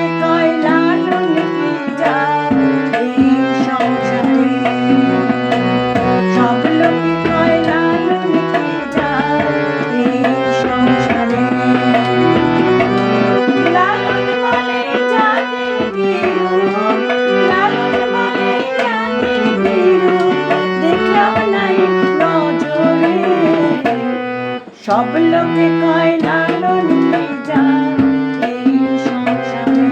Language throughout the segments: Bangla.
লোকে কয় লালন কি যায় এই সংসারে, সব লোকে কয় লালন কি যায় এই সংসারে। লালন বলে জাতির বিরূপ, লালন বলে জাতির বিরূপ, দেখলাম নাই নজরে। সব লোকে কয় লালন কি যায় এই সংসারে।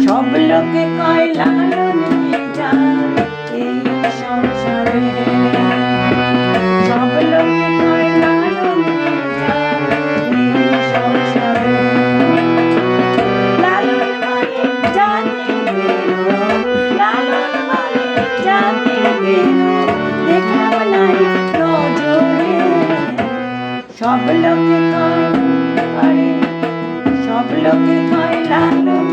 সব লোকে কয় লালন কি যায় এই সংসারে, সব লোকে কয় লালন কি যায় এই সংসারে। লালন বলে জাতির বিরূপ, লালন বলে জাতির বিরূপ, দেখলাম নাই নজরে। সব লোকে কয়, আরে সব লোকে কয় লালন